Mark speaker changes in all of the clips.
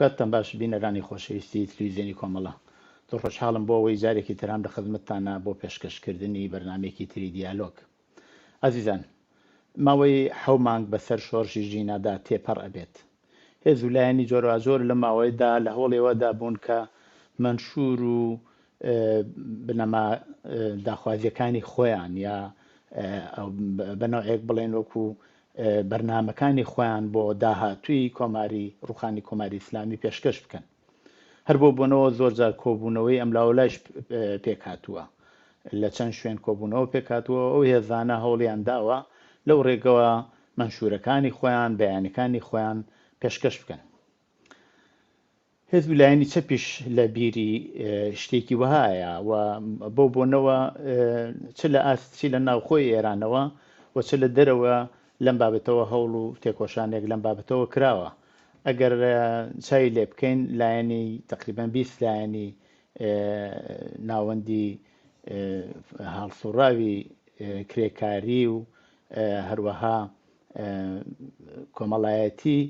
Speaker 1: کاتتان باش بینەرانی خۆشەویستی تلویزیۆنی کۆمەڵە زۆر خۆشحاڵم بۆ ئەوەی جارێکی ترام لە خزمەتتانە بۆ پێشکەشکردنی بەرنامەیەکی تری دیالۆگ. ئازیزان، ماوەی 7 مانگ بەسەر شۆڕشی ژینادا تێپەڕ ئەبێت. هێز و لایەنی جۆرەوازۆر لە ماوەیەدا لە هەوڵێوەدا بوون کە منشور و بنەما داخوازیەکانی خۆیان یا بەنەوەیەک بڵێن وەکو بەرنامەکانی خۆیان بۆ داهاتووی کۆماری ڕوخانی کۆماری ئیسلامی پێشکەش بکەن. هەر بۆ بوونەوە زۆرجار کۆبوونەوەی ئەملاولایش پێکهاتووە، لە چەند شوێن کۆبوونەوە پێکهاتووە. ئەو هێزانە هەوڵیان داوە لەو ڕێگەوە منشورەکانی خۆیان بەیانەکانی خۆیان پێشکەش بکەن. هێز ویلایەنی چەپیش لە بیری شتێکی وهایە و بۆ بۆنەوە چ لە ئاستی لە ناوخۆی ئێرانەوە و چ لە دەرەوە لەم بابەتەوە هەوڵ و تێکۆشانێک لەم بابەتەوە کراوە. ئەگەر چای لێ بکەین لایەنی تقریبان 20 لایەنی ناوەندی هاڵسوڕاوی کرێکاری و هەروەها کۆمەڵایەتی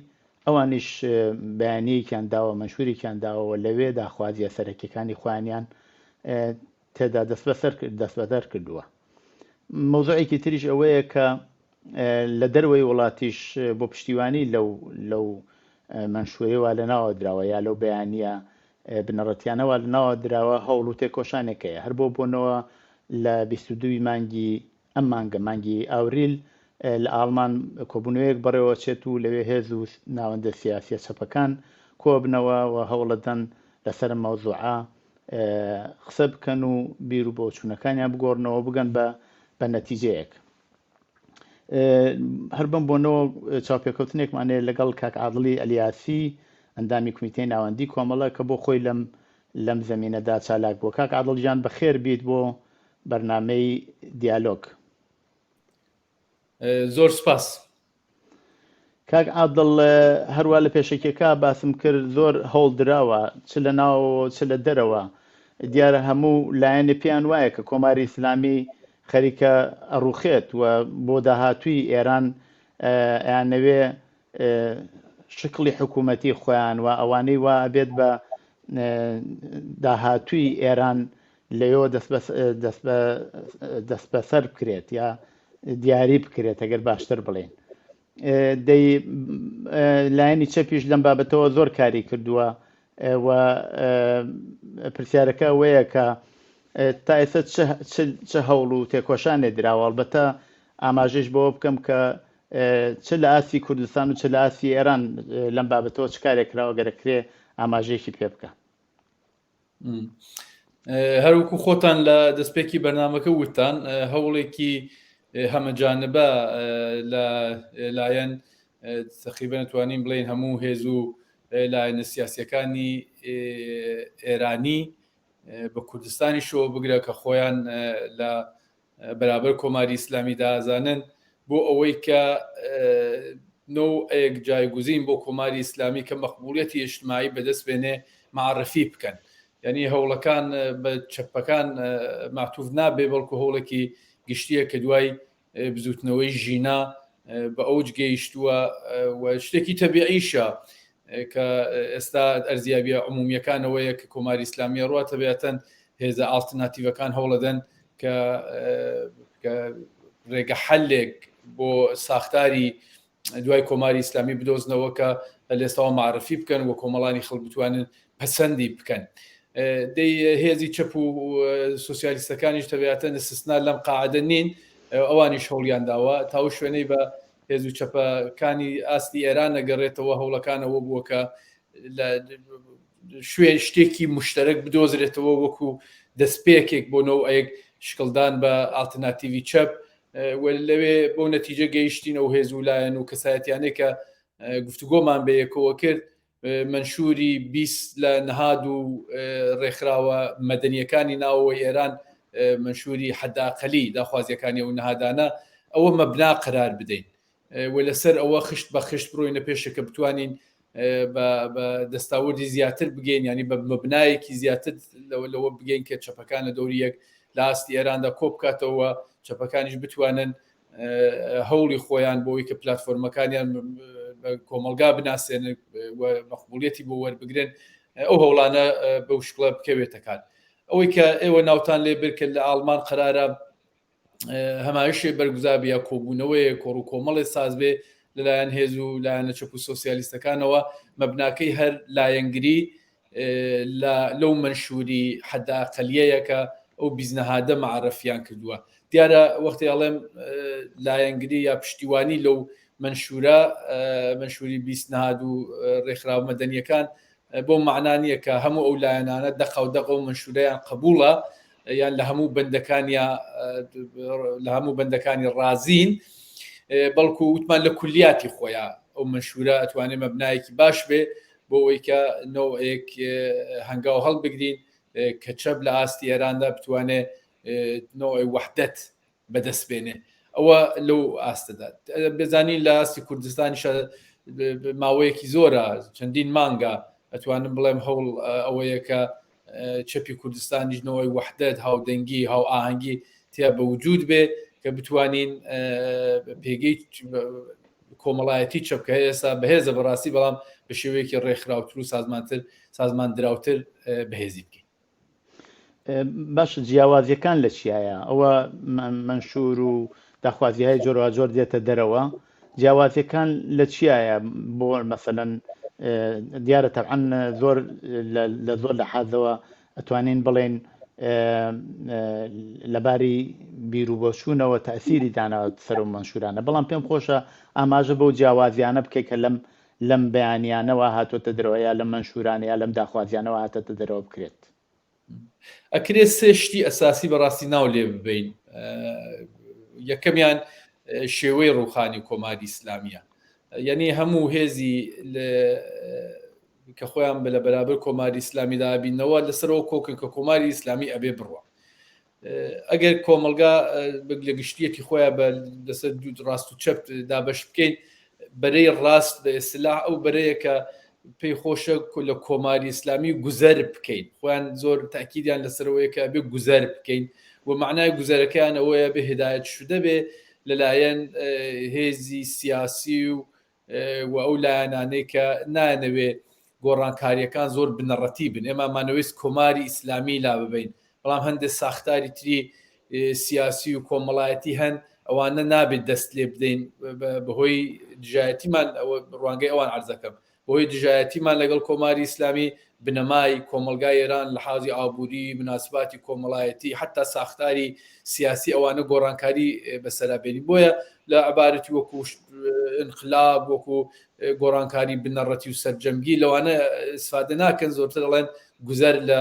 Speaker 1: ئەوانیش بەیانەیەکیان داوە، مەنشوریان داوە لەوێ داخوازیە سەرەکیەکانی خۆیانیان تێدا دەستبەدەر کردووە. مەوزوعێکی تریش ئەوەیە کە لە دەروەی وڵاتیش بۆ پشتیوانی لەو منشورەوە لە ناوە دراوە یا لەو بەیانیە بنەڕەتیانەوە لە ناوە دراوە هەوڵ و تێکۆشانێکەیە. هەر بۆ بۆنەوە لە 22 مانگی ئەم مانگی ئاوریل لە ئاڵمان کۆبوونەوەیەک بەڕێوە چێت و لەوێ هێز و ناوەندە سیاسیە چەپەکان کۆبنەوە و هەوڵەدەن لەسەر مەوزوعە قسە بکەن و بیر و بۆ چوونەکانیان بگۆڕنەوە بگەن بە نەتیجەیەک. هەر بم بۆنەوە چاوپێکەوتنێکمانەیە لەگەڵ کاک عادڵی ئەلیاسی ئەندامی کومیتەی ناوەندی کۆمەڵە کە بۆ خۆی لەم زەمینەدا چالاک بووە. کاک عادڵ بە خێر بیت بۆ بەرنامەی دیالۆگ.
Speaker 2: زۆر سپاس.
Speaker 1: کاک عادڵ، هەروە لە پێشەکێکا باسم کرد زۆر هەوڵ دراوە چ لە ناوەوە چ لە دەرەوە. دیارە هەموو لایەنی پێیان وایە کە کۆماری ئیسلامی خەریکە ئەڕوخێت و بۆ داهاتووی ئێران یانەوێ شکلی حکوومەتی خۆیان و ئەوانەی وا بێت بە داهاتووی ئێران لەوێ دەست بەسەر بکرێت یا دیاری بکرێت ئەگەر باشتر بڵێن. لایەنی چەپیش لەم بابەتەوە زۆر کاری کردووە و پرسیارەکە ئەوەیە کە تا ئێستا چه هەوڵ و تێکۆشانێ دراوە. ئەڵبەتە ئاماژەش بەوە بکەم کە چ لە ئاسی کوردستان و چ لە ئاسی ئێران لەم بابەتەوە چ کارێک کراوە گەرەکرێ ئاماژەیەکی پێ بکە.
Speaker 2: هەروەکو خۆتان لە دەستپێکی بەرنامەکە وتان هەوڵێکی هەمەجانبە لە لایەن تقریبا توانین بڵێن هەموو هێز و لایەنە سیاسیەکانی ئێرانی بە کوردستانی شۆ بگرە کە خۆیان لە بەرابەر کۆماری ئیسلامی دازانن بۆ ئەوەی کە نەوەیەک جایگوزین بۆ کۆماری ئیسلامی کە مەقبوڵیەتی ئیجتیماعی بەدەست بێنێ معرفی بکەن. یعنی هەوڵەکان بە چەپەکان ماتوف نابێ بەڵکو هەوڵێکی گشتیە کە دوای بزوتنەوەی ژینا بە ئەوج گەیشتووە و شتێکی تەبیعیشە کە ئێستا ئەرزیابیە عمومیەکانەوەیە کە کۆماری ئیسلامی ڕواتە بێتەن هێزە ئالتەرناتیڤەکان هەوڵەدەن کە ڕێگە حەلێک بۆ ساختاری دوای کۆماری ئیسلامی بدۆزنەوە کە لێستاوە معرفی بکەن و کۆمەڵانی خەڵک بتوانن پەسەندی بکەن. هێزی چەپ و سۆسیالیستەکانیش تەبیعەتەن استثنا لەم قاعدە نین، ئەوانیش هەوڵیان داوە تاو شوێنەی بە هێز و چەپەکانی ئاستی ئێران نەگەڕێتەوە هەوڵەکانەوە بووە کە شوێن شتێکی مشتەرەک بدۆزرێتەوە وەکو دەستپێکێک بۆ نەوەیەک شکڵدان بە ئالتەرناتیڤی چەپ لەوێ بۆ نەتیجە گەیشتینە و هێز و لایەن و کەسایەتیانەی کە گفتوگۆمان بەیەکەوە کرد منشوری 20 لە نەهاد و ڕێکخراوە مەدەنیەکانی ناوەوەی ئێران منشوری حەداقەلی داخوازیەکانی ئەو نەهادانە ئەوە مەبنا قرار بدەین و لەسەر ئەوە خشت بە خشت بڕۆینە پێشەکە بتوانین بە دەستاوردی زیاتر بگەین، ینی بە مەبنایەکی زیاتر لەوە بگەین کە چەپەکانە دەوریەک لە ئاستی ئێراندا کۆ بکاتەوە چەپەکانیش بتوانن هەوڵی خۆیان بۆی کە پلتفۆرمەکانیان کۆمەلگا بناسێن و مەقبوڵیەتی بۆ وەربگرن ئەو هەوڵانە بەو شکڵە بکەوێتە کار. ئەوەی کە ئێوە ناوتان لێ برکرد لە ئاڵمان قرارە هەمایشێ بەرگوزابە کۆبوونەوەی کۆڕ و کۆمەڵی ساز بێ لەلایەن هێز و لایەنە چەپ و سۆسیالیستەکانەوە مەبناکەی هەر لایەنگری لەو منشوری حەداقەلیەیەکە ئەو بیزنەهادە معرەفیان کردووە. دیارە وەختی ئەڵێم لایەنگری یا پشتیوانی لەو منشوری بیستنەهاد و ڕێکخراو مەدەنیەکان بۆ معنانیە کە هەموو ئەو لایەنانە دەق و منشورەیان قبوڵە یان لە هەموو بەندەکانی ڕازین، بەڵکو وتمان لە کولیاتی خۆیان ئەو منشورە ئەتوانێت مەبنایەکی باش بێ بۆ ئەوەی کە نەوەیەک هەنگاو هەڵبگرین کە چەپ لە ئاستی ئێراندا بتوانێت نەوەی وەحدەت بەدەست بێنێ. ئەوە لەو ئاستەدا بزانین لە ئاستی کوردستانیشە ماوەیەکی زۆرە چەندین مانگە ئەتوانم بڵێم هەوڵ ئەوەیە کە چەپی کوردستانیژنەوەی وەحدەت هاودەنگی هاو ئاهەنگی تیا بە وجود بێ کە بتوانین پێگەی کۆمەڵایەتی چەپکە ئێستا بەهێزە بەڕاستی بەڵام بە شێوەیەکی ڕێکخراوتر و سازمان دراوتر بەهێزی بکەین.
Speaker 1: باش جیاوازیەکان لە چیایە؟ ئەوە منشور و داخوازیهای جۆر دێتە دەرەوە، جیاوازیەکان لە چیایە؟ بۆ مەسەلەن دیارە تەبعەن زۆر لە حازەوە ئەتوانین بڵێن لەباری بیرروبۆچوونەوە تەئسیری داناوە سەر و منشورانە، بەڵام پێم خۆشە ئاماژە بەو جیاوازیانە بکەیت کە لەم بەیانیانەوە هاتۆتە دەرەوە یا لەم منشورانە یا لەم داخوازیانەوە هاتەتە دەرەوە بکرێت.
Speaker 2: ئەکرێت سێ شتی ئەساسی بەڕاستی ناو لێ ببین. یەکەمیان شێوەی ڕووخانی کۆماری ئیسلامیە، یعنی هەموو هێزی کە خۆیان لە بەرابەر کۆماری ئیسلامی دابینەوە لەسەرەوە کۆکن کە کۆماری ئیسلامی ئەبێ بڕوە. ئەگەر کۆمەلگا لە گشتیەتی خۆیان لەسەر ڕاست و چەپ دابەش بکەین بەرەی ڕاست بە ئێسلاح ئەو بەرەیە کە پێی خۆشە لە کۆماری ئیسلامی گوزەر بکەین، خۆیان زۆر تاکیدیان لەسەرەوەیە کە بێ گوزەر بکەین و معنای گوزەرەکەیان ئەوەیە بە هدایەت شودە بێ لەلایەن هێزی سیاسی و ئەو لایەنانەی کە نانەوێ گۆڕانکاریەکان زۆر بنەڕەتی بن. ئێمە مانەوەست کۆماری ئیسلامی لا ببین، بەڵام هەندێک ساختاری تری سیاسی و کۆمەڵایەتی هەن ئەوانە نابێت دەست لێ بدەین بەهۆی دژایەتیمان ڕوانگەی ئەوان عەرزەکەم بۆی دژایەتیمان لەگەڵ کۆماری ئیسلامی بنەمای کۆمەلگای ئێران لە حاوزی ئابووری مناسباتی کۆمەڵایەتی حتا ساختاری سیاسی ئەوانە گۆڕانکاری بەسەرابێنی بۆیە لە عبارەتی وەکو انقلاب وەکو گۆڕانکاری بنەڕەتی و سەرجەمگی لەوانە استفادە ناکەن، زۆرتر دەڵێن گوزەر لە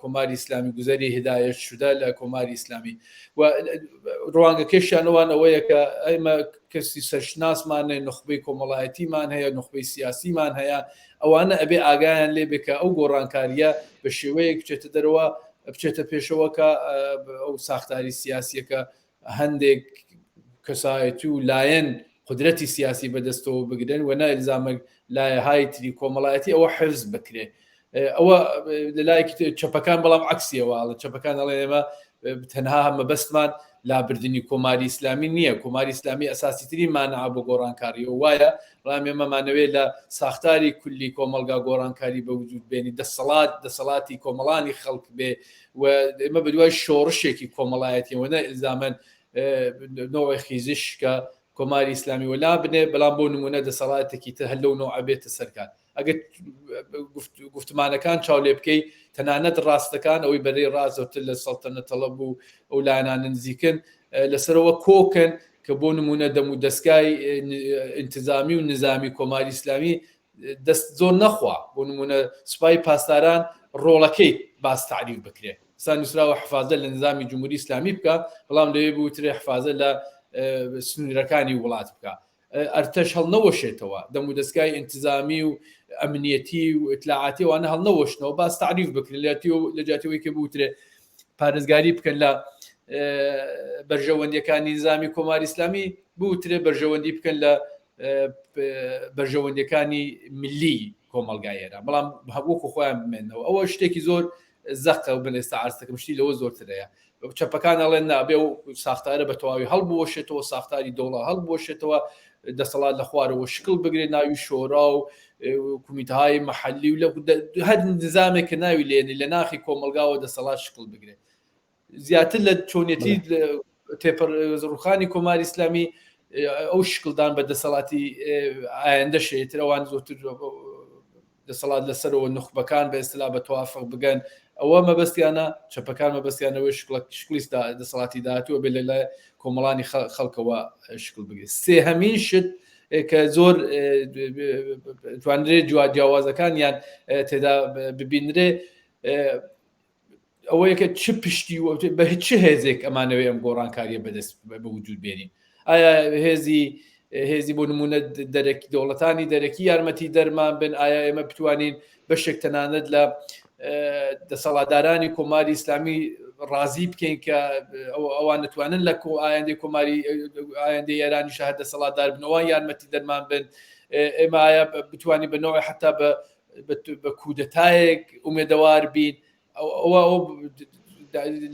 Speaker 2: کۆماری ئیسلامی گوزەری هدایەت شودە لە کۆماری ئیسلامی و ڕوانگەکەشیانەوان ئەوەیە کە ئەمە کەسی سەرشناسمان هەیە، نخبەی کۆمەڵایەتیمان هەیە، نخبەی سیاسیمان هەیە، ئەوانە ئەبێ ئاگایان لێ بکە ئەو گۆڕانکاریە بە شێوەیەک بچێتە دەرەوە بچێتە پێشەوەکە ئەو ساختاری سیاسیەکە هەندێک کەسایەتی و لایەن قدرەتی سیاسی بەدەستەوە بگرن و نە ئیلزامە لایەهای تری کۆمەڵایەتی ئەوە حفظ بکرێ. ئەوە لەلایەکی چەپەکان بەڵام عکسیەوەڵە چەپەکان دەڵێن ئێمە تەنها هەمەبەستمان لابردنی کۆماری ئیسلامی نییە، کۆماری ئیسلامی ئەساسی تری مانع بۆ گۆڕانکاریەوە وایە، بەڵام ئێمەمانەوێت لە ساختاری کولی کۆمەلگا گۆڕانکاری بە وجود بێنی دەسەڵاتی کۆمەڵانی خەڵک بێ و ئێمە بەدوای شۆڕشێکی کۆمەڵایەتیەوە نە ئیلزامەن نۆی خیزش کە کۆماری ئیسلامی وەلا بنێ، بەڵام بۆ نمونە دەسەڵاتێکی تر هەر لەو نۆع بێتە سەرکار. ئەگەر گفتمانەکان چاو لێ بکەی تەنانەت ڕاستەکان ئەوەی بەرەی ڕازەوتر لە سەڵتەنەتەڵە بوو ئەو لایەنانە نزیکن لەسەرەوە کۆکن کە بۆ نمونە دەم و دەستگای ئینتیزامی و نظامی کۆماری ئیسلامی دەست زۆر نەخوا، بۆ نمونە سوپای پاسداران ڕۆڵەکەی باس تعریف بکرێ، سان نووسراوە حفاظە لە نظامی جمهوری ئیسلامی بکە، بەڵام لەوێ بوترێ حفاظە لە سنوورەکانی وڵات بکە. ئەرتەش هەڵنەوەشێتەوە، دەم و دەستگای ئینتیزامی و ئەمنیەتی و ئیطلاعاتی وانە هەڵنەوەشتنەوە باس تعریف بکرێت لە جاتەوەی کە بوترێ پارێزگاری بکەن لە بەرژەوەندیەکانی نظامی کۆماری ئیسلامی، بوترێ بەرژەوەندی بکەن لە بەرژەوەندیەکانی ملی کۆمەلگای ئێران، بەڵام هەبووکو خۆیان بمێنەوە. ئەوە شتێکی زۆر زەقە و بنێستا ئارستەکەم شتی لەوە زۆرترەیە. چەپەکان ئەڵێن نابێ و ساختارە بە تەواوی هەڵبوەشێتەوە، ساختاری دەوڵە هەڵبوەشێتەوە، دەسەڵات لە خوارەوە شکل بگرێت ناوی شۆرا و کومیتەهای مەحەلی و لە هەر نظامێک کە ناوی لێنێ لە ناخی کۆمەلگاوە دەسەڵات شکل بگرێت زیاتر لە چۆنیەتی تێپەر ڕوخانی کۆماری ئیسلامی ئەو شکلدان بە دەسەڵاتی ئایندە شێتر ئەوان زۆرتر دەسەڵات لەسەرەوە نخبەکان بە ئێستلا بە توافق بگەن ئەوە مەبەستیانە چەپەکان مەبەستیانەوەی شکلیستا دەسەڵاتی داهاتووە بێ لە کۆمەڵانی خەڵکەوە شکل بگرێت سێهەمین شت کە زۆر توانرێت جیاوازەکانیان تێدا ببینرێ ئەوەیەکە چ پشتی بە هیچ هێزێک ئەمانەوەی ئەم گۆڕانکاریە بەدەست بەوجود بێنین ئایا هێزی بۆ نمونە دەرەکی دەوڵەتانی دەرەکی یارمەتی دەرمان بن ئایا ئێمە بتوانین بەشێک تەنانەت لە دەسەڵاتدارانی کۆماری ئیسلامی ڕازی بکەین کە ئەوان دەتوانن لە ئایندەی کۆماری ئایندەی ئێرانی شەهر دەسەڵاتدار بنەوە یارمەتی دەرمان بن ئێمە ئایا بتوانین بنەوەی حتا بە کودەتایەک ئومێدەوار بین ئەوە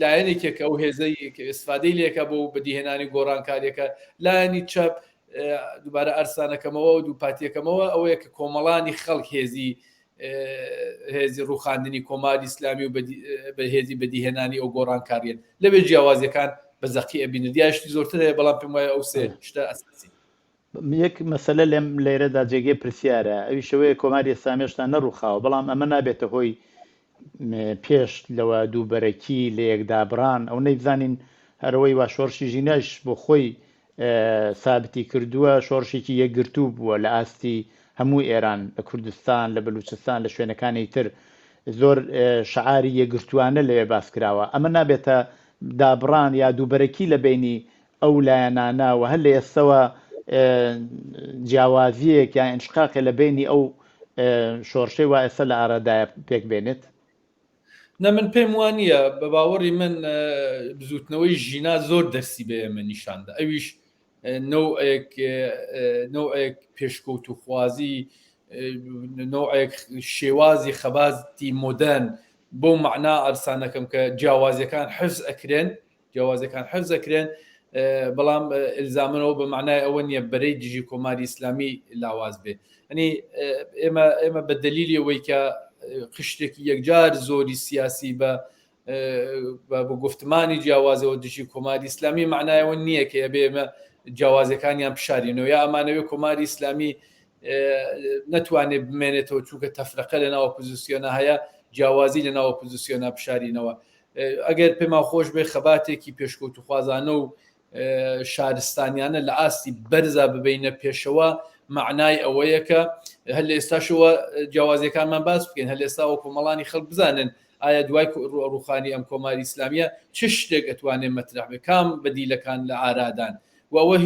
Speaker 2: لایەنێکێکە ئەو هێزەی ئستفادەی لێکە بۆ بەدیهێنانی گۆڕانکاریەکە لایەنی چەپ دووبارە ئەرسانەکەمەوە و دووپاتیەکەمەوە ئەوەیە کە کۆمەڵانی خەڵک هێزی ڕوخاندنی کۆماری ئیسلامی و بە هێزی بەدیهێنانی ئەو گۆڕانکاریان لەبێ جیاوازیەکان بە زەقی ئەبینە دیاشتی زۆرتر هەیە بەڵام پێم وایە ئەو سێ شتە ئەساسی
Speaker 1: یەک مەسەلە لێم لێرەدا جێگەی پرسیارە ئەوی شەوەیە کۆماری ئیسلامیشتا نەڕووخاوە بەڵام ئەمە نابێتە هۆی پێش لەوە دووبەرەکی لە یەکدابڕان ئەو نەیبزانین هەرەوەی وا شۆڕشی ژینەش بۆ خۆی سابتی کردووە شۆڕشێکی یەکگرتوو بووە لە ئاستی هەموو ئێران لە کوردستان لە بەلوچستان لە شوێنەکانی تر زۆر شعاری یەکگرتووانە لەوێ باس کراوە ئەمە نابێتە دابڕان یا دووبەرەکی لە بینی ئەو لایەنانە و هەر لە ئێستەوە جیاوازیەک یا ئینشقاقی لە بینی ئەو شۆڕشەی وا ئێستا لە ئارادایە پێک بێنێت
Speaker 2: نە من پێم وانە بە باوەڕی من بزوتنەوەی ژینا زۆر دەرسی بە ئێمە نیشاندا ئەویش نەوەیەک پێشکەوت و خوازی نەوەیەک شێوازی خەبازی مۆدەرن بۆ معنا ئەرسانەکەم کە جیاوازیەکان حفز ئەکرێن بەڵام ئلزامنەوە بە معنای ئەوە نییە بەرەی دژی کۆماری ئیسلامی لاواز بێ ئەنی ئێمە بە دلیلی ئەوەی کە خشتێکی یەکجار زۆری سیاسی بە گفتمانی جیاوازەوە دژی کۆماری ئیسلامی معنایەوە نییە کە ئەبێ ئێمە جیاوازەکانیان پشارینەوە یا ئەمانەوەی کۆماری ئیسلامی نەتوانێت بمێنێتەوە چووکە تەفرەقە لە ناو ئۆپۆزیسیۆنە هەیە جیاوازی لە ناو ئۆپۆزیسیۆنە پشارینەوە ئەگەر پێما خۆش بێ خەباتێکی پێشکەوت و خوازانە و شارستانیانە لە ئاستی بەرزە ببینە پێشەوە معنای ئەوەیە کە هەر لە ئێستاشەوە جیاوازیەکانمان باس بکەین هەر لە ئێستاوە کۆمەڵانی خەڵک بزانن ئایا دوای ڕوخانی ئەم کۆماری ئیسلامیە چ شتێک ئەتوانێت مەترح بێ کام بەدیلەکان لە ئارادان و ئەوە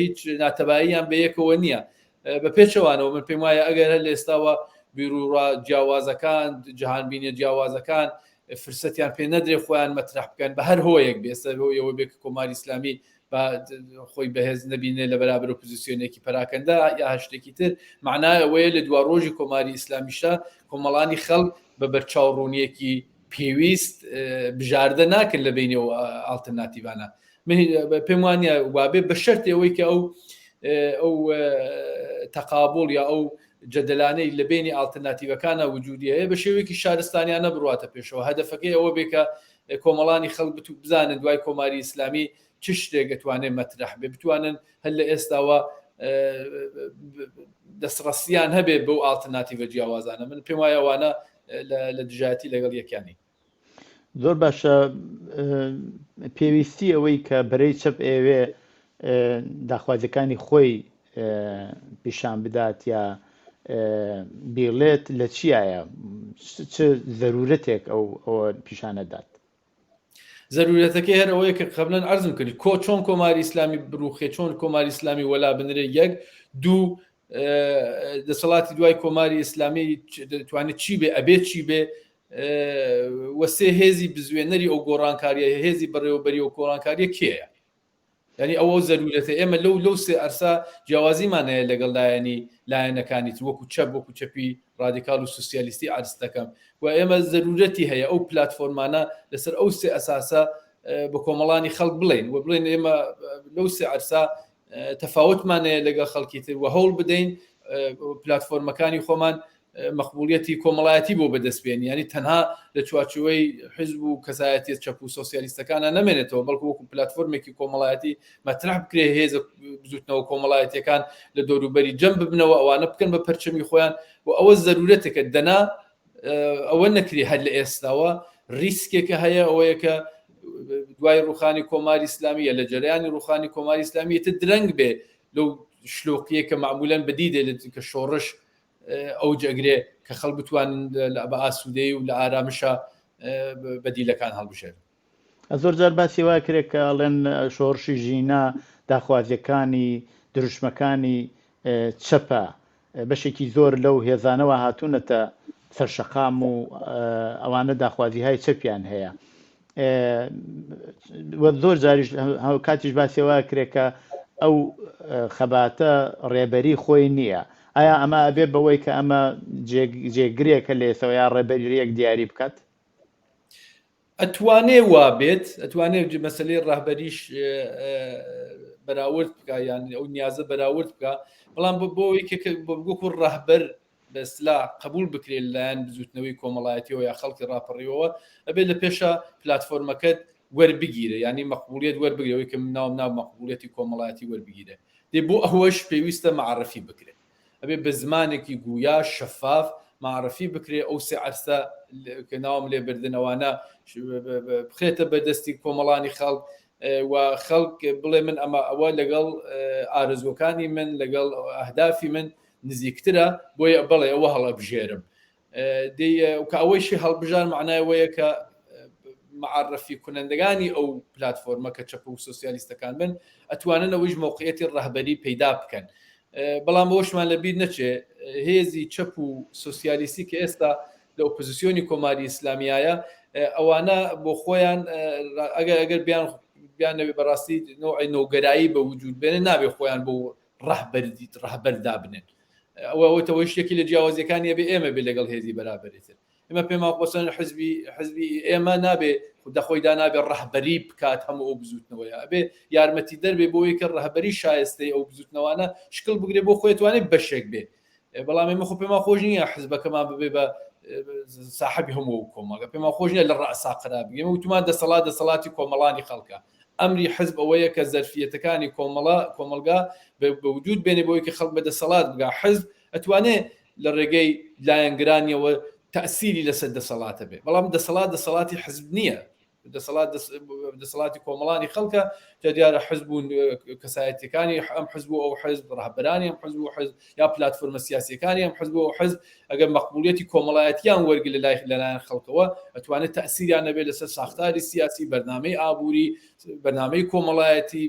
Speaker 2: هیچ ناتەباییان بەیەکەوە نییە بە پێچەوانەوە من پێم وایە ئەگەر هەر لە ئێستاوە بیرروڕا جیاوازەکان جیهانبینیە جیاوازەکان فرسەتیان پێ نەدرێ خۆیان مەترح بکەن بە هەر هۆیەک بێسەرەوە بێ کۆماری ئیسلامی خۆی بەهێز نەبینێ لە بەرابەر ئۆپۆزیسیۆنێکی پەراکەندە یا هەشتێکی تر معنای ئەوەیە لە دوا ڕۆژی کۆماری ئیسلامیشە کۆمەڵانی خەڵک بە بەرچاوڕوونیەکی پێویست بژاردە ناکەن لە بینەوە ئالتەرناتیڤانە پێم وانە وابێ بە شەرتی ئەوەی کە ئەو تەقابڵ یا ئەو جەدەلانەی لە بینی ئالتەرناتیڤەکانە وجودی هەیە بە شێوەیەکی شارستانیانە بڕاتە پێشەوە هەدەفەکەی ئەوە بێ کە کۆمەڵانی خەڵک بزانن دوای کۆماری ئیسلامی چ شتێک دەتوانێت مەترح بێ بتوانن هەر لە ئێستاوە دەستڕەسیان هەبێ بەو ئالتەرناتیڤە جیاوازانە من پێم وایە ئەوانە لە دژایەتی لەگەڵ یەکیانی
Speaker 1: زۆر باشە پێویستی ئەوەی کە بەرەی چەپ ئێوێ داخوازەکانی خۆی پیشان بدات یا بیڵێت لە چیایە چ ضرورەتێک ئەوە پیشانەدات
Speaker 2: ضرورەتەکە هەر ئەوەیە کە قبلەن عەرزم کردی چۆن کۆماری ئیسلامی بڕوخێ چۆن کۆماری ئیسلامی وەلا بنرێ یەک دوو دەسەڵاتی دوای کۆماری ئیسلامی دەتوانێت چی بێ ئەبێ چی بێ وەسێ هێزی بزوێنەری ئەو گۆڕانکاریە هێزی بەڕێوەبەری ئەو گۆڕانکاریە کێیە یعنی ئەوە ضرورەتە ئێمە لەو سێ ئەرسا جیاوازیمانەیە لەگەڵ لایەنەکانی وەکو چەپ وەکو چەپی ڕادیکال و سوسیالیستی عرض دەکەم و ئێمە ضرورەتی هەیە ئەو پلاتفۆرمانە لەسەر ئەو سێ ئەساسە بە کۆمەڵانی خەڵک بڵێن و بڵێن ئێمە لەو سێ عەرسا تەفاوتمانەیە لەگەڵ خەڵکی تر و هەوڵ بدەین پلاتفۆرمەکانی خۆمان مەقبولیەتی کۆمەڵایەتی بۆ بەدەستبێنی، ینی تەنها لە چوارچوەی حزب و کەسایەتی چەپ و سۆسیالیستەکانە نەمێنێتەوە، بەڵکو وەکو پلاتفۆرمێکی کۆمەڵایەتی مەطرح بکرێ هێز بزوتنەوە کۆمەڵایەتیەکان لە دەوروبەری جەم ببنەوە، ئەوانە بکەن بە پەرچەمی خۆیان و ئەوە ضرورەتێکە دەنا ئەوە نەکری هەر لە ئێستاوە ریسکێکە هەیە ئەوەیە کە دوای ڕوخانی کۆماری ئیسلامیە لە جەریانی ڕوخانی کۆماری ئیسلامیەتە درەنگ بێ لەو شلۆقیە کە معمولەن بەدیدێت کە شۆڕش ئەو جەگرێ کە خەڵ بتوانن بە ئاسوودەی و لە ئارامشە بەدیلەکان هەڵبژێن.
Speaker 1: زۆر جار باسی وا کرێت کە ئەڵێن شۆڕشی ژینە داخوازیەکانی دروشمەکانی چەپە بەشێکی زۆر لەو هێزانەوە هاتوونەتە سەرشەقام و ئەوانە داخوازی های چەپیان هەیە. زۆر جاریش کاتیش باسی وا کرێت کە ئەو خەباتە ڕێبەری خۆی نییە. ئایا ئەمە ئەبێ بەوەی کە ئەمە جێگرێکە لێسەوە یا ڕێبەریەک دیاری بکات؟
Speaker 2: ئەتوانێ وابێت، ئەتوانێت مەسلەی ڕاهبەریش بەراورد بکە، یان ئەو نیازە بەراورد بکە، بەڵام بۆەوەی وەکو ڕاهبەر بەسلا قبول بکرێت لایەن بزوتنەوەی کۆمەڵایەتیەوە یا خەڵکی ڕاپەڕیەوە ئەبێت لە پێشە پلاتفۆرمەکەت وەربگیرە، ینی مەقبولیەت وەربگرەوەی کە ناو مەقبولیەتی کۆمەڵایەتی وەربگیرە. دێ بۆ ئەوەش پێویستە معرفی بکرێت، ئەبێ بە زمانێکی گویا شەفاف معرفی بکرێ ئەو سێ عەرسە کە ناوم لێ بردنەوانە بخێتە بەدەستی کۆمەڵانی خەڵک و خەڵک بڵێ من ئەوە لەگەڵ ئارزوەکانی من لەگەڵ ئەهدافی من نزیکترە بۆیە بڵێ ئەوە هەڵەبژێرم. کە ئەوەیشی هەڵبژار معنایەوەیە کە معرفی کنندگانی ئەو پلاتفۆرمە کە چەپ و سۆسیالیستەکان بن ئەتوانن ئەویش موقعیەتی ڕەهبەری پەیدا بکەن. بەڵام بۆشمان لەبیر نەچێ هێزی چەپ و سۆسیالیستی کە ئێستا لە ئۆپۆزیسیۆنی کۆماری ئیسلامیایە ئەوانە بۆ خۆیان ئەگەر بیانەوێ بەڕاستی نوعی نۆگەرایی بە وجود بێنێ نابێ خۆیان بۆ ڕەهبەر دابنێن. ئەوەی شتێکی لە جیاوازیەکانی ئەبێ ئێمە بێ لەگەڵ هێزی بەرابەرێتر. ئێمە پێما قۆسەن حزبی ئێمە نابێ دەخۆیدا نابێ ڕەهبەری بکات هەموو ئەو بزوتنەوەیە، ئەبێ یارمەتی دەربێ بۆی کە ڕەهبەری شایستەی ئەو بزوتنەوانە شکل بگرێ بۆ خۆی توانێت بەشێک بێ. بەڵام ئێمە خۆ پێما خۆش نییە حزبەکەمان ببێ بە ساحەبی هەموو کۆمەڵگە، پێما خۆش نییە لە ڕەئسا قرار بگەین. وتمان دەسەڵاتی کۆمەڵانی خەڵکە. ئەمری حزب ئەوەیە کە زەرفیەتەکانی کۆمەلگا بە وجود بێنێ بۆی کە خەڵک بەدەسەڵات بگا. حزب ئەتوانێت لە ڕێگەی لایەنگرانیەوە تەأسیری لەسەر دەسەڵاتە بێ، بەڵام دەسەڵاتی حزب نییە، دەسەڵاتی کۆمەڵانی خەڵکە کە دیارە حزب و کەسایەتیەکانی ئەم حزب و ئەو حزب ڕەهبەرانی ئەم حزب و حزب یا پلاتفۆرمە سیاسیەکانی ئەم حزب و ئەو حزب ئەگەر مەقبولیەتی کۆمەڵایەتیان وەرگە لەلایەن خەڵکەوە ئەتوانێت تەأسیریان نەبێت لەسەر ساختاری سیاسی، بەرنامەی ئابووری، بەرنامەی کۆمەڵایەتی،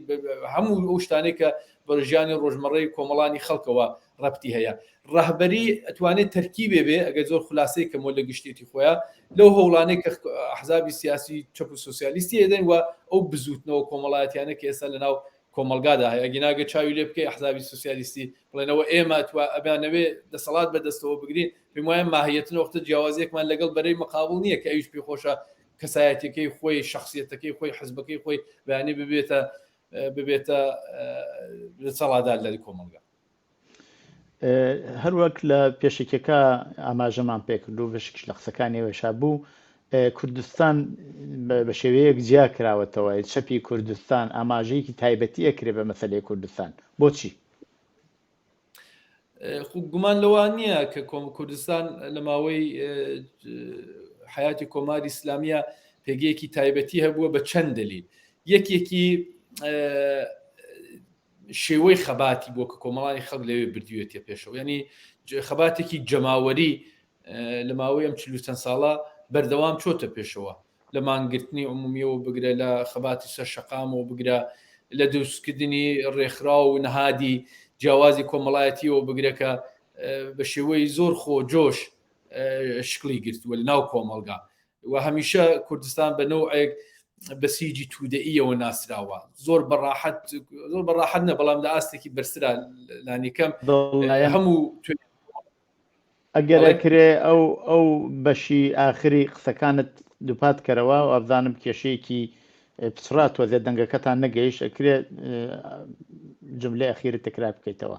Speaker 2: هەموو ئەو شتانەی کە بەژیانی ڕۆژمەڕەی کۆمەڵانی خەڵکەوە ڕەبتی هەیە. ڕەهبەری ئەتوانێت تەرکیبێ بێ ئەگەر زۆر خلاصەی کە مۆ لە گشتێتی خۆیان لەو هەوڵانەی کە ئەحزابی سیاسی چەپ و سۆسیالیستی ئێدەن و ئەو بزوتنەوە کۆمەڵایەتیانە کە ئێستا لەناو کۆمەلگادا هەیە. ئەگەناگە چاوی لێ بکەی ئەحزابی سۆسیالیستی بڵێنەوە ئێمە ئەبیانەوێ دەسەڵات بەدەستەوە بگرین، پێم وایە ماهیەتن وەختە جیاوازیەکمان لەگەڵ بەرەی مەقابڵ نییە کە ئەویش پێخۆشە کەسایەتەکەی خۆی، شخصیەتەکەی خۆی، حزبەکەی خۆی بەیانی ببێتە سەڵاتدار لە کۆمەلگا.
Speaker 1: هەروەک لە پێشێکەکە ئاماژەمان پێکرد و بەشێکش لە قسەکانیەوەشا بوو، کوردستان بە شێوەیەک جیا کراوەتەوە. چەپی کوردستان ئاماژەیەکی تایبەتی ئەکرێ بە مەسەلەی کوردستان. بۆچی؟
Speaker 2: گومان لەوان نییە کە کوردستان لە ماوەی حیاتی کۆماری ئیسلامیە پێگەیەکی تایبەتی هەبووە بە چەند دلیل. یەکێکی شێوەی خەباتی بۆ کە کۆمەڵانی خەڵک لەوێ بردوێتە پێشەوە، ینی خەباتێکی جەماوەری لە ماوەی ئەم 40 چەند ساڵە بەردەوام چۆتە پێشەوە، لە مانگرتنی عمومیەوە بگرە، لە خەباتی سەر شەقامەوە بگرە، لە دروستکردنی ڕێکخرا و نەهادی جیاوازی کۆمەڵایەتیەوە بگرێکە بە شێوەی زۆر خۆجۆش شکلی گرتووە لە ناو کۆمەلگا و هەمیشە کوردستان بە نەوعێک بەسیجی تودەئیەوە ناسراوە، زۆر بەڕاحەت نە، بەڵام لە ئاستێکی بەرسرا لانیکەم هەموو
Speaker 1: ئەگەر ئەکرێ ئەو بەشی ئاخری قسەکانت دووپات کەرەوە و ئەبزانم کێشەیەکی پسڕاتوە زێ دەنگەکەتان نەگەیش ئەکرێت جملەی ئەخیرە تکرار بکەیتەوە.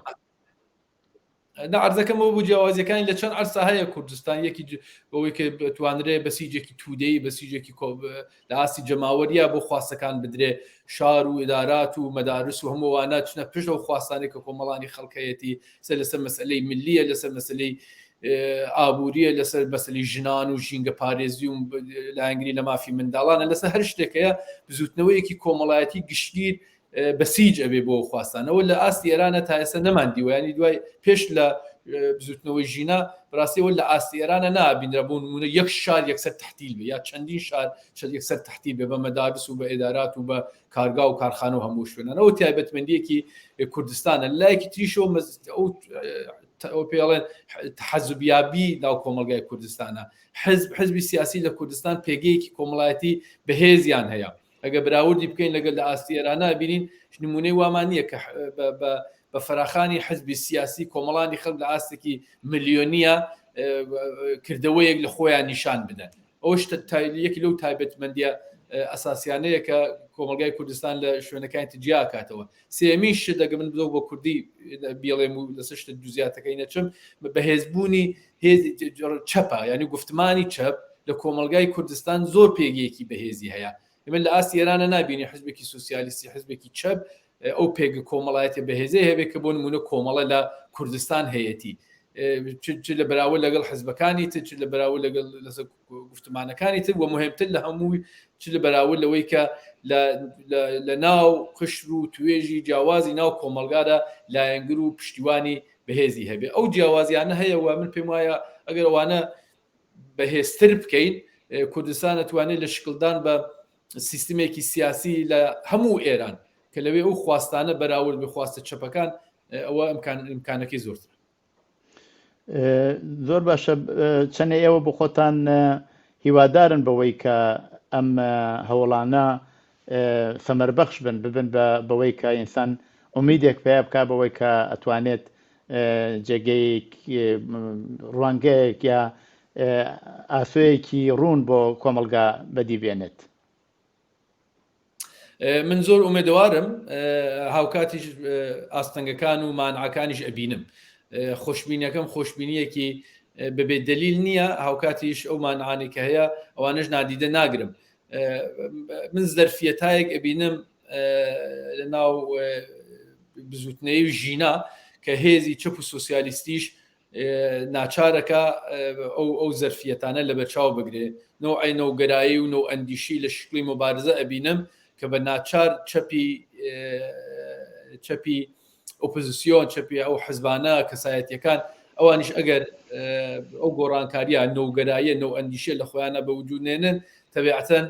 Speaker 2: عرضەکەمەوە بوو جیاوازیەکانی لە چەند عرسا هەیە کوردستان یەکی بەوەی کە بتوانرێ بەسیجێکی تودەی بەسیجێکی لە ئاستی جەماوەریە بۆ خواستەکان بدرێ شار و ئیدارات و مەدارس و هەمووانە چنە پشت ئەو خواستانی کە کۆمەڵانی خەڵکەیەتی لەسەر مەسئلەی ملیە لەسەر مەسئلەی ئابووریە لەسەر مەسئلەی ژنان و ژینگە پارێزی و لایەنگری لە مافی منداڵانە لەسەر هەر شتێکەیە بزوتنەوەیەکی کۆمەڵایەتی گشتگیر بەسیج ئەبێ بۆ خواستانەوە لە ئاستی ئێرانە تا ئێستا نەماندیوە ینی دوای پێش لە بزوتنەوەی ژینە بەڕاستیەوە لە ئاستی ئێرانە نابینرەبوون نمونە یەک شار یەکسەر تەحتیل بێ یا چەندین شار یەکسەر تەحتیل بێ بە مەدارس و بە ئێدارات و بە کارگا و کارخانە و هەموو شوێنەوە تایبەتمەندیەکی کوردستانە لایەکی تریشەوە ئەو پێڵێن تەحەزوبیابی ناو کۆمەلگای کوردستانە حزبی سیاسی لە کوردستان پێگەیەکی کۆمەڵایەتی بەهێزیان هەیە ئەگە براوردی بکەین لەگەڵ لە ئاستی ئێرانە بینین نمونەی وامان نییە کە بە فراخانی حزبی سیاسی کۆمەڵانی خەڵک لە ئاستێکی ملیۆنیە کردەوەیەک لە خۆیان نیشان بدەن ئەوش یەکی لەو تایبەتمەندیە ئەساسیانەیە کە کۆمەلگای کوردستان لە شوێنەکانی تجیا کاتەوە سێمیش دەگە من بدۆ بۆ کوردی بیڵێم و لەسەر شتە دوزیاتەکەی نەچم بەهێزبوونی چەپە ینی گفتمانی چەپ لە کۆمەلگای کوردستان زۆر پێگەیەکی بەهێزی هەیە من لە ئاستی ئێرانە نبینی حزبێکی سوسیالیستی حزبێکی چەپ ئەو پێگە کۆمەڵایەتی بەهێزەی هەبێت کە بۆ نمونە کۆمەڵە لە کوردستان هەیەتی لە بەراورد لەگەڵ حزبەکانی تر لە بەراورد لەگەڵ لەسەر گفتمانەکانی تر و مهمتر لە هەمووی لە بەراورد لەوەی کە لە ناو قشر و توێژی جیاوازی ناو کۆمەلگادا لایەنگر و پشتیوانی بەهێزی هەبێ ئەو جیاوازیانە هەیە و من پێم وایە ئەگەر ئەوانە بەهێزتر بکەین کوردستان دەتوانێت لە شکلدان بە سیستمێکی سیاسی لە هەموو ئێران کە لەوێ ئەو خواستانە بەراورد بخواستە چەپەکان ئەوە ئیمکانەکەی زۆرتر
Speaker 1: زۆر باشە چەنێ ئێوە بۆ خۆتان هیوادارن بەوەی کە ئەم هەوڵانە سەمەربەخش ببن بەوەی کە ئینسان ئومیدێک پێ بکە بەوەی کە ئەتوانێت جێگەیەک ڕوانگەیەک یا ئاسوەیەکی ڕوون بۆ کۆمەلگا بەدیبێنێت
Speaker 2: من زۆر ئومێدەوارم هاوکاتیش ئاستەنگەکان و مانعەکانیش ئەبینم خۆشببینیەکەم خۆشببینیەکی بەبێ دلیل نییە هاوکاتیش ئەو مانعانی کە هەیە ئەوانش نادیدە ناگرم من زەرفیەتایەک ئەبینم لە ناو بزوتنەی و ژینا کە هێزی چەپ و سوسیالیستیش ناچارەکە ئەو زەرفیەتانە لە بەرچاو بگرێ نەوعی نەوگەرایی و نەو ئەندیشی لە شکلی مبارزە ئەبینم کە بە ناچار چەپی ئۆپۆزیسیۆن چەپی ئەو حزبانە کەسایەتیەکان ئەوانیش ئەگەر ئەو گۆڕانکاریە نەوگەراییە نەو ئەندیشە لە خۆیانە بە وجود نێنن تەبیعەتەن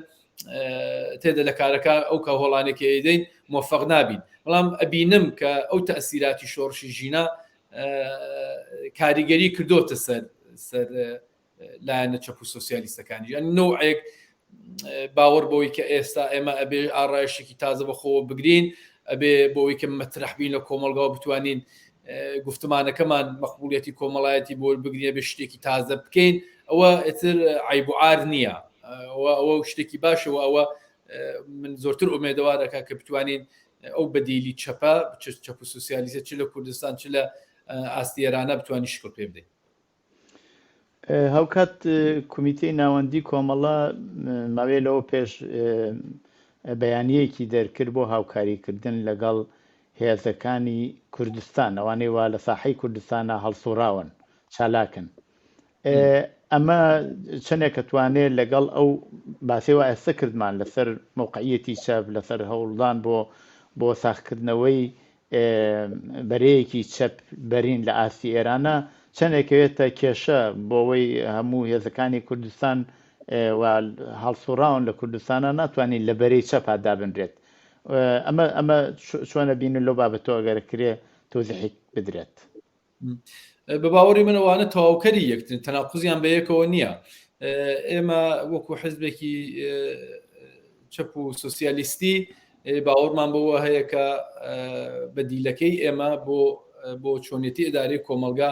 Speaker 2: تێدە لە کارەکە ئەو کە هۆڵانێکی ئەدەین موفق نابین بەڵام ئەبینم کە ئەو تەئسیراتی شۆڕشی ژینا کاریگەری کردوتە سەر لایەنە چەپ و سۆسیالیستەکانی یان نەوعێک باوەڕ بەوەی کە ئێستا ئێمە ئەبێ ئاڕایشتێکی تازە بەخۆوە بگرین ئەبێ بۆەوەی کە مەترەحبین لە کۆمەلگاوە بتوانین گفتمانەکەمان مەقبولیەتی کۆمەڵایەتی بۆ بگرێ بە شتێکی تازە بکەین ئەوە ئێتر عیب و عار نییە ئەوە شتێکی باشەوە ئەوە من زۆرتر ئومێدەوارەکە کە بتوانین ئەو بەدیلی چەپە چەپ و سوسیالیستە چ لە کوردستان چ لە ئاستی ئێرانە بتوانانی شکل پێ بدەین
Speaker 1: هاوکات کۆمیتەی ناوەندی کۆمەڵە ماوەیە لەوە پێش بەیانیەکی دەرکرد بۆ هاوکاریکردن لەگەڵ هێزەکانی کوردستان ئەوانەی وا لە ساحەی کوردستانە هەڵسوڕاون چالاکن ئەمە چەندێک توانێت لەگەڵ ئەو باسێەوە ئێستا کردمان لەسەر موقعیەتی چەپ لەسەر هەوڵدان بۆ ساختکردنەوەی بەرەیەکی چەپ بەرین لە ئاستی ئێرانە چەندێکەوێتە کێشە بۆەوەی هەموو هێزەکانی کوردستان هەڵسوڕاون لە کوردستانە ناتوانین لە بەرەی چەپا دابنرێت ئەمە چۆنە بینن لەو بابەتەوە ئەگەرکرێ تۆزیحی بدرێت
Speaker 2: بە باوەڕی منەوانە تەواوکەری یەکترن تەناقوزیان بە یەکەوە نییە ئێمە وەکو حزبێکی چەپ و سۆسیالیستی باوەڕمان بەوە هەیە کە بەدیلەکەی ئێمە بۆ چۆنیەتی ئەداری کۆمەلگا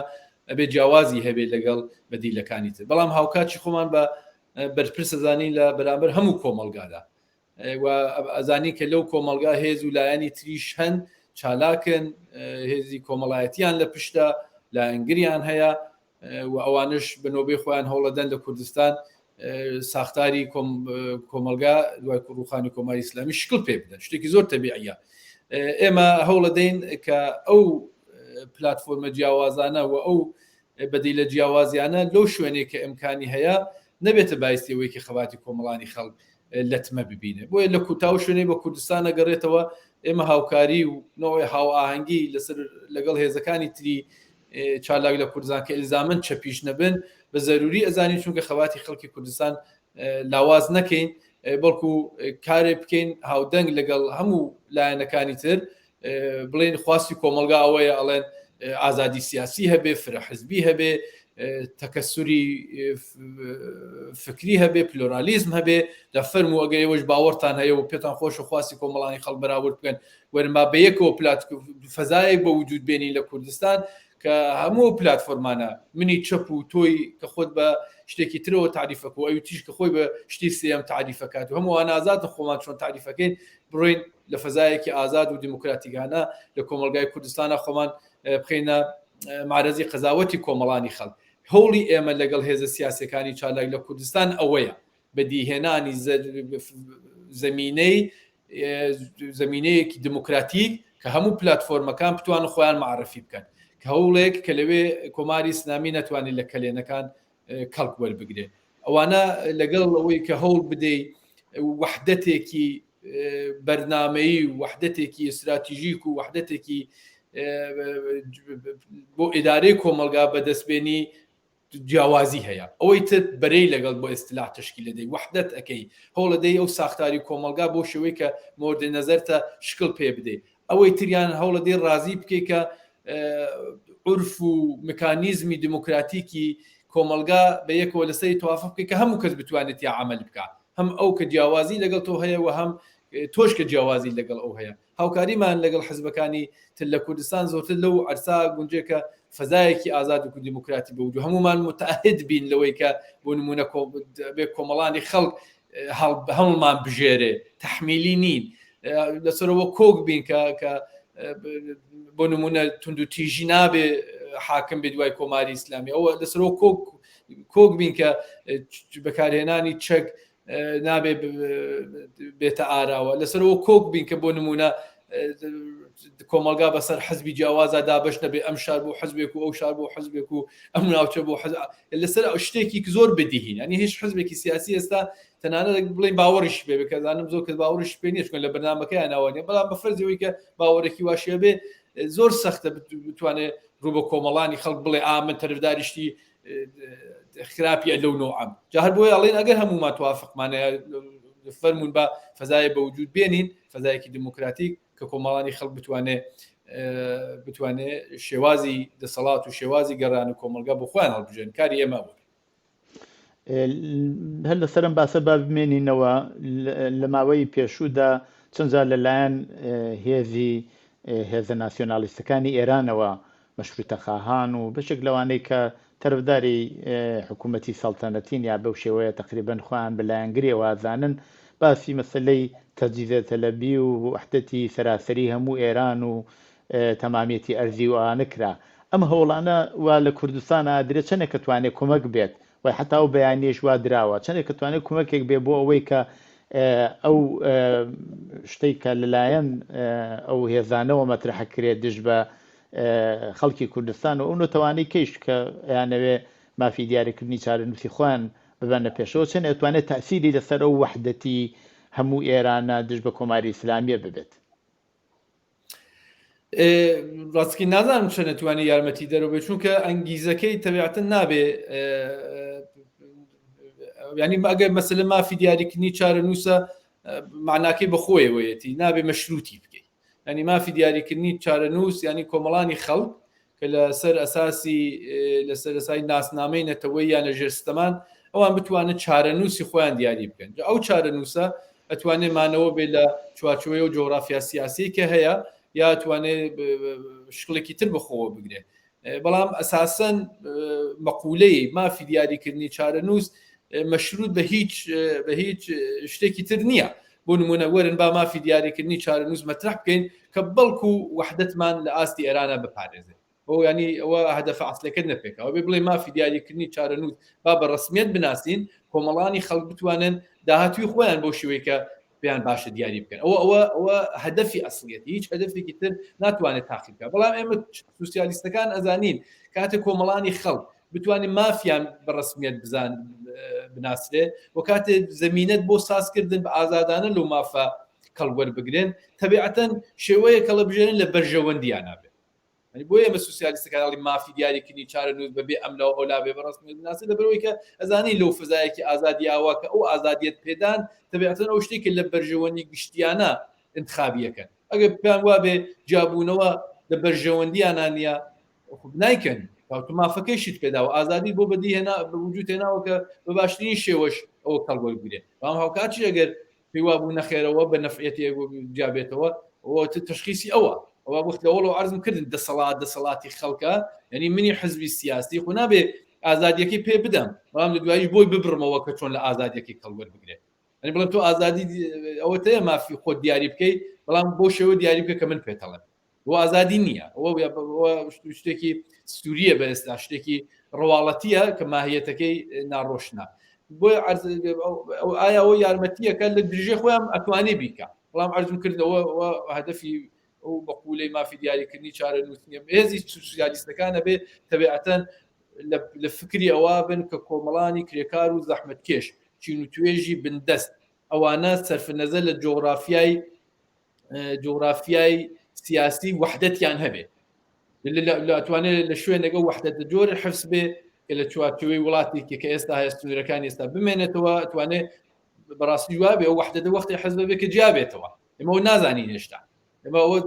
Speaker 2: ئەبێ جیاوازی هەبێت لەگەڵ بەدیلەکانی تر بەڵام هاوکاتی خۆمان بە بەرپرسەزانی لە بەرامبەر هەموو کۆمەلگادا و ئەزانی کە لەو کۆمەلگا هێز و لایەنی تریش هەن چالاکن هێزی کۆمەڵایەتیان لە پشتە لایەنگریان هەیە و ئەوانش بنۆبێ خۆیان هەوڵەدەن لە کوردستان ساختاری کۆمەلگا دوای کوڕوخانی کۆماری ئیسلامی شکل پێ بدەن شتێکی زۆر تەبیعیە ئێمە هەوڵەدەین کە ئەو پلاتفۆرمە جیاوازانە و ئەو بەدی لە جیاوازیانە لەو شوێنێک کە ئەمکانی هەیە نەبێتە باعثیەوەی کە خەواتی کۆمەڵانی خەڵک لەتمە ببینێ بۆیە لە کوتاو شوێنەی بە کوردستان ئەگەڕێتەوە ئێمە هاوکاری و نەوەی هاو ئاهەنگی لەگەڵ هێزەکانی تری چالاک لە کوردستان کە ئیلزامن چەپیش نەبن بە زەروری ئەزانی چونکە خەواتی خەڵکی کوردستان لاواز نەکەین بەڵکو کارێ بکەین هاودەنگ لەگەڵ هەموو لایەنەکانی تر بڵێن خواستی کۆمەلگا ئەوەیە ئەڵێن ئازادی سیاسی هەبێ فرەحزبی هەبێ تەکەسوری فکری هەبێ پلۆرالیزم هەبێ لە فەرمو ئەگەیەوەش باوەڕتان هەیە و پێتان خۆش و خواستی کۆمەڵانی خەڵک بەراورد بکەن وەرما بەیەکەوە فەزایەک بە وجود بێنی لە کوردستان کە هەموو پلاتفۆرمانە منی چەپ و تۆی کە خۆت بە شتێکی ترەوە تعریفەکە و ئەو تیش کە خۆی بە شتی سێم تعریفەکات و هەمووان ئازاد خۆمان چۆن تعریفەکەین بڕۆین لە فەزایەکی ئازاد و دیموکراتیکانە لە کۆمەلگای کوردستانە خۆمان بخینە معرەزی قەزاوەتی کۆمەڵانی خەڵک هەوڵی ئێمە لەگەڵ هێزە سیاسەکانی چالاک لە کوردستان ئەوەیە بەدیهێنانی زمینەیەکی دموکراتیک کە هەموو پلاتفۆرمەکان بتوانن خۆیان معرفی بکەن کە هەوڵێک کە لەوێ کۆماری ئیسلامی نەتوانێت لە کەلێنەکان کەڵک وەربگرێ ئەوانە لەگەڵ ئەوەی کە هەوڵ بدەی وحدەتێکی بەرنامەیی و وحدەتێکی استراتیژیک و وحدەتێکی بۆ ئیدارەی کۆمەلگا بەدەستبێنی جیاوازی هەیە ئەوەی تر بەرەی لەگەڵ بۆ ئێستلاح تشکیل دەدەی وحدەت ئەەکەی هەوڵەدەی ئەو ساختاری کۆمەلگا بۆ شێوەی کە مورد نەزەرتە شکل پێ بدەیت ئەوەی تریان هەوڵەدەی ڕازی بکەی کە عرف و مکانیزمی دموکراتیکی کۆمەلگا بە یەکەوە لەسەری توافق بکەی کە هەموو کەس بتوانێت یا عمل بکات هەم ئەو کە جیاوازی لەگەڵ تۆ هەیە و هەم تۆش کە جیاوازی لەگەڵ ئەو هەیە هاوکاریمان لەگەڵ حزبەکانی تر لە کوردستان زۆرتر لەو عەرسا گونجێکە فەزایەکی ئازاد و دیموکراتی بەوجود هەمومان متعهد بین لەوەی کە بۆ نمونە بێ کۆمەڵانی خەڵک هەمومان بژێرێ تەحمیلی نین لەسەرەوە کۆک بین کە بۆ نمونە تونند و تیژی نابێ حاکم بێ دوای کۆماری ئیسلامی ئەوە لەسەرەوە کۆک بین کە بەکارهێنانی چەک نابێ بێتە ئاراوە لەسەرەوە کۆک بین کە بۆ نمونە کۆمەلگا بەسەر حزبی جیاوازە دابش نەبێ ئەم شار بۆ حزبێک و ئەو شار بۆ حزبێک و ئەم ناوچە بۆ لەسەر شتێکی زۆر بدیهین ئەنی هیچ حزبێکی سیاسی ئێستا تەنانەت بڵێن باوەڕیش پێ بکەزانم زۆر کەس باوەڕیش پێ نییە چکن لە بەرنامەکەیان ناوانێ بەڵام بە فەرزەوەی کە باوەڕێکی واشیە بێ زۆر سەختە بتوانێت ڕوو بە کۆمەڵانی خەڵک بڵێ من تەرفداریشتی خراپیە لەو نوعم جا هەر بۆی ئەڵێن ئەگەر هەموومان توافقمانەیە فەرمونون بە فەزایە بە وجود بێنین فەزایەکی دیموکراتیک کە کۆمەڵانی خەڵک بتوانێت شێوازی دەسەڵات و شێوازی گەڕان و کۆمەلگا بۆ خۆیان هەڵبژێن کاری ئێمە بوو
Speaker 1: هەر لەسەرم باسە با بمێنینەوە لە ماوەی پێشوودا چەندجار لەلایەن هێزە ناسیۆنالیستەکانی ئێرانەوە مەشروطەخواهان و بەشێک لەوانەی کە تەرەفداری حکوومەتی سەڵتەنەتین یا بەو شێوەیە تقریبەن خۆیان بەلایەنگریەوە ئازانن باسی مەسلەی تەجدیدە تەلەبی و وحدەتی سەراسەری هەموو ئێران و تەمامیەتی ئەرزی و ئەوانە کرا ئەم هەوڵانە وا لە کوردستان ئادرێت چەندێک کە توانێت کۆمەک بێت و حتا ئەو بەیانیەش وا دراوە چەندێک کە توانێت کۆمەکێک بێ بۆ ئەوەی کە ئەو شتەی کە لەلایەن ئەو هێزانەوە مەترحەکرێت دژ بە خەڵکی کوردستان و ئەو نەتوانەی کەیش کە یانەوێ مافی دیاریکردنی چارەنووسی خۆیان ببەنە پێشەوە چەند ئەتوانێت تەسیری لەسەر ئەو وحدەتی هەموو ئێرانە دژ بە کۆماری ئیسلامیە ببێت
Speaker 2: ڕاستکی نازانم چە نەتوانی یارمەتی دەرەوە چونکە ئەنگیزەکەی تەبیعەتەن نابێ ینی ئەگەر مەسەلە مافی دیاریکردنی چارەنووسە معناکەی بەخۆیەوەیەتی نابێ مەشروطی بکەیت ینی مافی دیاریکردنی چارەنووس ینی کۆمەڵانی خەڵک کە لەسەر ئەساسی ناسنامەی نەتەوەی یان لە ژێرستەمان ئەوان بتوانن چارەنووسی خۆیان دیاری بکەن ئەو چارەنووسە ئەتوانێت مانەوە بێت لە چوارچوەیە و جۆغرافیا سیاسی کە هەیە یا توانێت شکڵێکی تر بخۆوە بگرێت بەڵام ئەساسەن مەقولەی مافی دیاریکردنی چارەنووس مەشروط بە هیچ شتێکی تر نییە بۆ نمونە وەرن با مافی دیاریکردنی چارەنووس مەطرح بکەین کە بەڵکو وحدەتمان لە ئاستی ئێرانە بپارێزێت ئەو ینی ئەوە هەدەف ئەسلەکە نەپێکەوە بڵێ مافی دیاریکردنی چارەنووس با بە ڕسمیەت بناسین کۆمەڵانی خەڵک بتوانن داهاتوی خۆیان بۆ شێوەیەکە پێیان باشە دیاری بکەن ئەوە هەدەفی ئەسڵیەتی هیچ هەدەفێکی تر ناتوانێت تاقیب بکە بەڵام ئێمە سوسیالیستەکان ئەزانین کاتە کۆمەڵانی خەڵک بتوانین مافیان بە ڕسمیەت بناسرێ و کاتێ زەمینەت بۆ سازکردن بە ئازادانە لەو مافە کەڵوەربگرن تەبیعەتەن شێوەیە کەڵە بژێنن لە بەرژەوەندیان نابێت بۆ ئێمە سوسیالیستەکانی مافی دیاریکردنی چارەنووس بەبێ ئەملا ئەولا بێ بە ڕسمیەت بناسرێت لەبەرەوەی کە ئەزانی لەو فزایەکی ئازادی ئاواکە ئەو ئازادیەت پێدان تەبیعەتەن ئەو شتێکی لە بەرژەوەندی گشتیانە انتخابیەکەن ئەگەر پێیان وابێ جابوونەوە لە بەرژەوەندیانان نیە نایکەن مافەکەیشت پێدا و ئازادی بۆ بەدی هێنا بەوجود هێناوە کە بە باشترین شێوەش ئەوە کەڵوەرگرێ بەڵام هاوکاتی ئەگەر پێی وابوو نەخێرەوە بە نەفعەتی جابێتەوە ئەوە تشخیصی ئەوە وەخت لەوەڵ عرضم کردن دەسەڵاتی خەڵکە ینی منی حزبی سیاسی خو نابێ ئازادیەکەی پێ بدەم بەڵام لە دواییش بۆی ببڕمەوە کە چۆن لە ئازادیەکەی کەڵوەربگرێت ینی بڵێم تۆ ئازادی ئەوە تەیە مافی خۆت دیاری بکەیت بەڵام بۆ شێوە دیاری بکە کە من پێتەڵم بۆ ئازادی نییە ئەوە شتێکی سووریە بە ئێستا شتێکی ڕواڵەتیە کە ماهیەتەکەی ناڕۆشنا بۆ ئایا ئەو یارمەتیەکە لە درژێ خۆیان ئەتوانێ بیکە بەڵام عرضم کردەوە هەدەفی ئەو بەقولەی مافی دیاریکردنی چارەنووس نیە هێزی سوسیالیستەکانە بێ تەبیعەتەن لە فکری ئەوە بن کە کۆمەڵانی کرێکار و زەحمەتکێش چین و توێژی بندەست ئەوانە سەرفنەزە لە جۆغرافیای سیاسی وحدەتیان هەبێ ئەتوانێت لە شوێنەکە وحدەت جۆرە حفظ بێ کە لە چوارچوەی وڵاتێکی کە ئێستا هەیە سنوورەکانی ئێستا بمێنێتەوە ئەتوانێت بەڕاستی وابێ ئەو وحدەتە وەختی حەز بێ کە جیابێتەوە ئێمە نازانین هێشتا ئێمە ئەوە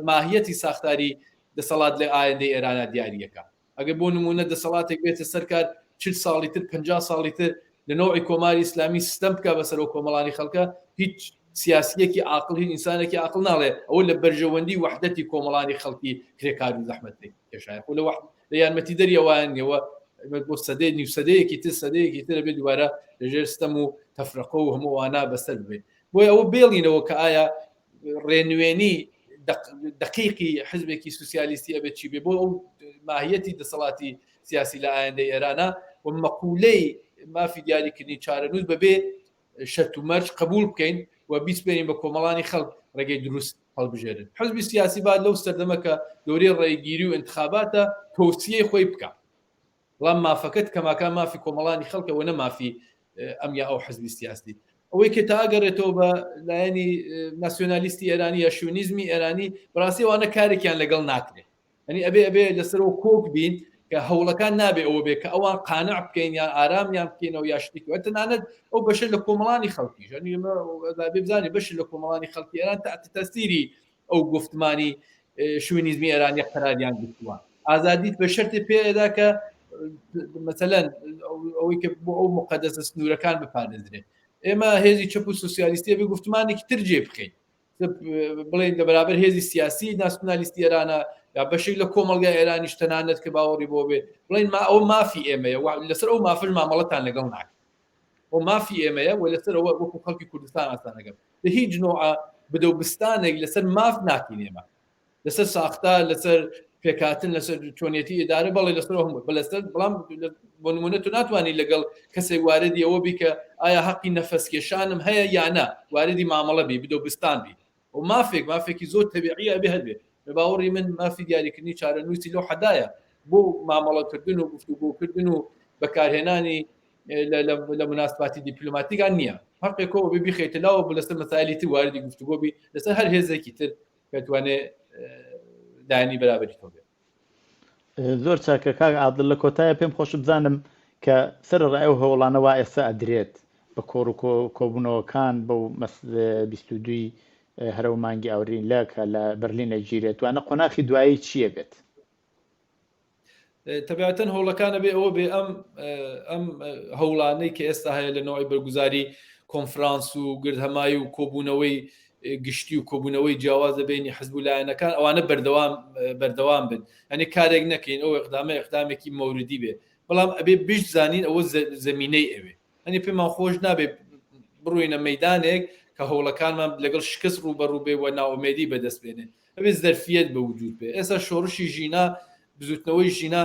Speaker 2: ماهیەتی ساختاری دەسەڵات لە ئایندەی ئێرانە دیاریەکە ئەگەر بۆ نمونە دەسەڵاتێک بێتە سەرکار 40 ساڵی تر 50 ساڵی تر لە نوعی کۆماری ئیسلامی سیستەم بکە بەسەر و کۆمەڵانی خەڵکە هیچ سیاسیەکی عاقڵ هیچ ئینسانێکی عاقڵ ناڵێ ئەوە لە بەرژەوەندی وحدەتی کۆمەڵانی خەڵکی کرێکار و زەحمەتی کێشایە خۆ لە یارمەتی دەریەوەیانەوە بۆ سەدەی نیو سەدەیەکی تر سەدەیەکی تر بێت دووارە لەژێر ستەم و تەفرەقە و هەمووانە بەسەر بێت بۆی ئەوە بێڵینەوە کە ئایا ڕێنوێنی دقیقی حزبێکی سوسیالیستی ئەبێت چی بێ بۆ ئەو ماهیەتی دەسەڵاتی سیاسی لە ئایندەی ئێرانە و مەقولەی مافی دیاریکردنی چارەنووس بەبێ شەرت و مەرج قبول بکەین و بیسپێنین بە کۆمەڵانی خەڵک ڕێگەی دروست هەڵبژێرن حزبی سیاسی بعد لەو سەردەمەکە دەورەی ڕێگیری و انتخاباتە تۆسیەی خۆی بکە بەڵام مافەکەت کەماکان مافی کۆمەڵانی خەڵکەوە نە مافی ئەمیا ئەو حزبی سیاسی ئەوەی کە تاگەڕێتەوە بە لایەنی ناسیۆنالیستی ئێرانی یا شیونیزمی ئێرانی بەڕاستی ئەوانە کارێکیان لەگەڵ ناکرێت ئەنی ئەبێ لەسەرەوە کۆک بین کە هەوڵەکان نابێ ئەوە بێ کە ئەوان قانع بکەین یان ئارامیان بکەینەوە یا شتێکی تەنانەت ئەو بەشە لە کۆمەڵانی خەڵکیش بزانێ بەش لە کۆمەڵانی خەڵکی ئێران تەسیری ئەو گفتمانی شوونیزمی ئێرانی قەراریان گرتووە ئازادیت بە شەرتی پێدا کە مەسەلەن ئەوەی کە بۆ ئەو مقەدەسە سنوورەکان بپارێزرێت ئێمە هێزی چەپ و سوسیالیستی بێ گفتمانێکی تر جێ بخەین بڵێن لە بەرابەر هێزی سیاسی ناسیۆنالیستی ئێرانە یا بەشێک لە کۆمەلگای ئێرانیش تەنانەت کە باوەڕی بۆ بێ بڵێن ئەو مافی ئێمەیە لەسەر ئەو مافر مامەڵەتان لەگەڵ ناکە ئەو مافی ئێمەیە و لەسەرەوە وەکو خەڵکی کوردستان ئاسانەکەم لە هیچ نوعە بدەوبستانێک لەسەر ماف ناکەین ئێمە لەسەر ساختە لەسەر پێکاتن لەسەر چۆنیەتی ئێدارە بەڵێ لەسەر هەموو بەلەسەر بەڵام بۆ نمونە تو ناتوانانی لەگەڵ کەسێک واردی ئەوە بی کە ئایا حەقی نەفەسکێشانم هەیە یانە واردی مامەڵە بی بدەوبستان بی و مافێکی زۆر تەبیعیە بێ هەبێت لە باوەڕی من مافی دیاریکردنی چارەنووسی لەو حەدایە بۆ مامەڵەکردن و گفتوگۆکردن و بەکارهێنانی لە مناسباتی دیپلۆماتیکان نییە حەقێکەوە ببیخێتەوە بۆ لەسەر مەسائلی تر واردی گفتوگۆبی لەسەر هەر هێزێکی تر کەتوانێ دانی بەرابەری تۆ بێت
Speaker 1: زۆر چاکە کاک عادڵ لە کۆتایە پێم خۆش بزانم کە سەر ڕای ئەو هەوڵانەوە ئێستا ئەدرێت بە کۆڕ و کۆبوونەوەکان بەو 22 هەرە و مانگی ئاورین لە کە لە بەرلینە گیرێت وانە قۆناخی دوایی چییە بێت
Speaker 2: تەبیعەتەن هەوڵەکانە بێ ئەوە بێ ئەم هەوڵانەی کە ئێستا هەیە لە نوعی بەرگوزاری کۆنفرانس و گردهەمایی و کۆبوونەوەی گشتی و کۆبوونەوەی جیاوازە بینی حزب و لایەنەکان ئەوانە بەردەوام بن ئەنی کارێک نەکەین ئەو ئەقدامێکی مەوردی بێ بەڵام ئەبێ بیش زانین ئەوە زەمینەی ئەوێ ئەنی پێمان خۆش نابێت بڕوینە مەیدانێک کە هەوڵەکانمان لەگەڵ شکست ڕوبەڕوو بێ و ناومێدی بەدەست بێنێ ئەبێ زەرفیەت بە وجود بێ ئێستا شۆڕشی ژینا بزوتنەوەی ژینا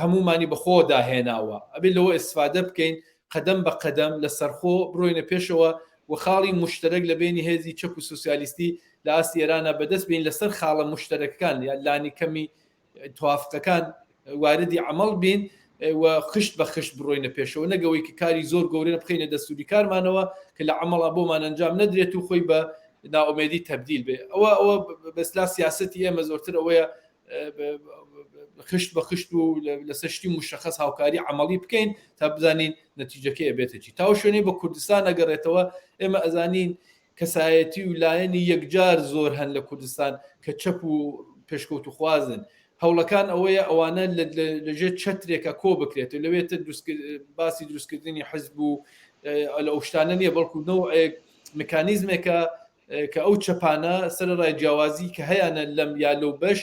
Speaker 2: هەمومانی بەخۆ داهێناوە ئەبێ لەوە ئستفادە بکەین قەدەم بە قەدەم لە سەرخۆ بڕۆینە پێشەوە و خاڵی مشترک لە بینی هێزی چەپ و سوسیالیستی لە ئاستی ئێرانە بەدەست بین لەسەر خاڵە مشترەکەکان یان لانی کەمی توافقەکان واردی عمل بین و خشت بە خشت بڕۆینە پێشەوە نەگەوەی کە کاری زۆر گەورە بخینە دەستوری کارمانەوە کە لە عمڵا بۆمان ئەنجام نەدرێت و خۆی بە ناومێدی تەبدیل بێ ئەوە بەسلا سیاسەتی ئێمە زۆرتر ئەوەیە خشت بە خشت و لەسەر شتی مشخص هاوکاری عملی بکەین تا بزانین نەتیجەکەی ئەبێتە چی تا شوێنەی بە کوردستان ئەگەڕێتەوە ئێمە ئەزانین کەسایەتی و لایەنی یەکجار زۆر هەن لە کوردستان کە چەپ و پێشکەوت و خوازن هەوڵەکان ئەوەیە ئەوانە لەژێر چەترێکە کۆ بکرێت لەوێتە باسی دروستکردنی حزب و لە ئەوشتانە نیە بەڵکوونەوە مکانیزمێکە کە ئەو چەپانە سەرڕای جیاوازی کە هەیەە لەم یا لەو بەش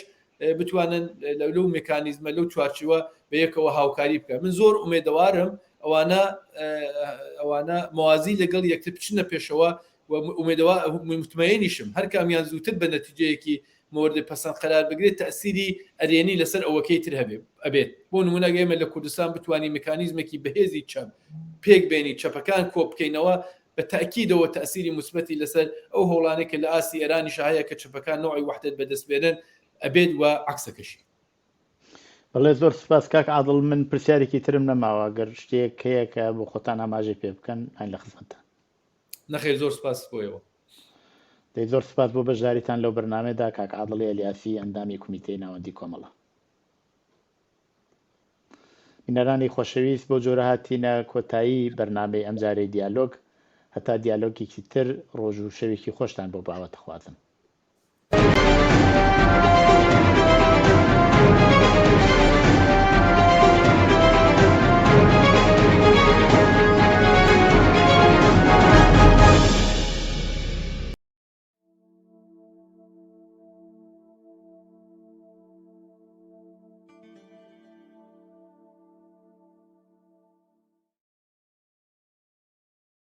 Speaker 2: بتوانن لەو مکانیزمە لەو چوارچوە بەیەکەوە هاوکاری بکە من زۆر ئومێدەوارم ئەوانە موازی لەگەڵ یەکتر بچنە پێشەوە و متمەینیشم هەر کامیان زووتر بە نەتیجەیەکی مورد پەسەند قرار بگرێت تەسیری ئەرێنی لەسەر ئەوەکەی تر ئەبێت بۆ نمونە ئێمە لە کوردستان بتوانین مکانیزمێکی بەهێزی چەپ پێک بێنی چەپەکان کۆ بکەینەوە بە تاکیدەوە تەسیری مثبەتی لەسەر ئەو هەوڵانێک کە لە ئاسی ئێرانی شایە کە چەپەکان نوعی وحدەت بەدەست بێنن ئەبێت و عکسەکەشی
Speaker 1: بەڵێ زۆر سپاس کاک عادڵ من پرسیارێکی ترم نەماوە گەر شتێک هەیە کە بۆ خۆتان ئاماژەی پێ بکەن ئاین لە خزمەتتان
Speaker 2: نەخێر زۆر سپاس بۆیەوە
Speaker 1: دەی زۆر سپاس بۆ بەشداریتان لەو بەرنامەدا کاک عادڵی ئەلیاسی ئەندامی کومیتەی ناوەندی کۆمەڵە بینەرانی خۆشەویست بۆ جۆرە هاتینە کۆتایی بەرنامەی ئەمجارەی دیالۆگ هەتا دیالۆگێکی تر ڕۆژ و شەوێکی خۆشتان بۆ باوەتە خوازم